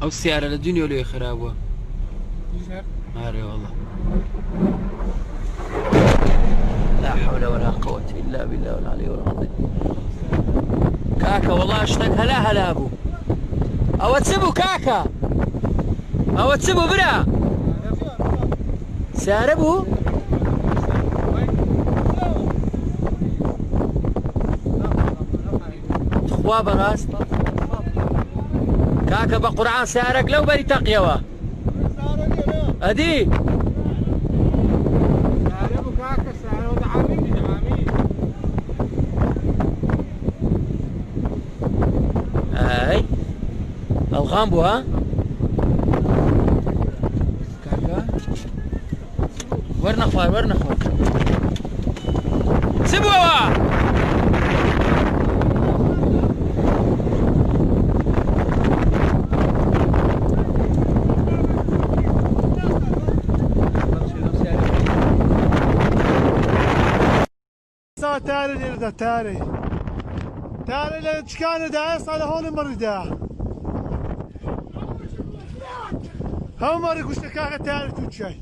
او السيارة للدنيا ولا خرابة؟ هاري والله. لا حول ولا قوة إلا بالله العلي العظيم. كاكا والله اشتاق هلا ابو. او تسبو كاكا. او تسبو برا. ساربو. خواب راست. كاكا بقرعان سارك لو بري تقيوا. ادي. ساربو كاكا ساربو دعامي. هاي الغامبو ها كاكا ورنا خوار سبوا تاري اللي تشكان دا صار هون مريدا هم مري قلت كاكا تاري توتشاي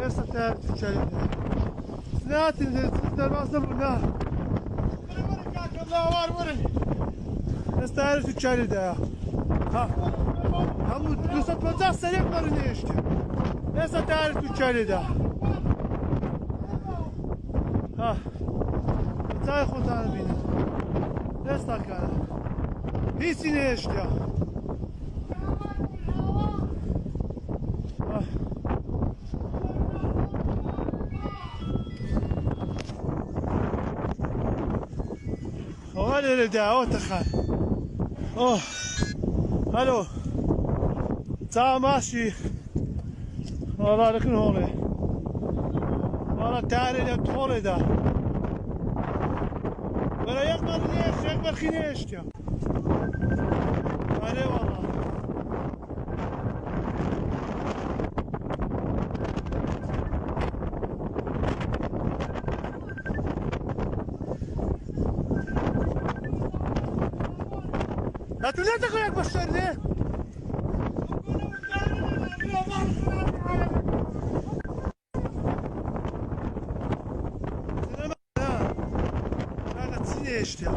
هسه تاري توتشاي سناتي ما صبرنا الله وار هسه تاري توتشاي دا ها هم 250 سنه مرنه işte. Neyse tarih Türkçeli de. Ha. Çay kotanı binin. Neyse takana. Hiç ne işte. Ha. هو اللي دعوه تخان. اوه. الو. تا ماشي والله لكن هون والله تعالي لتخوري ده ولا يقبل ليش يقبل خينيش يا علي والله لا تقول لك يا بشر ليه işte ya.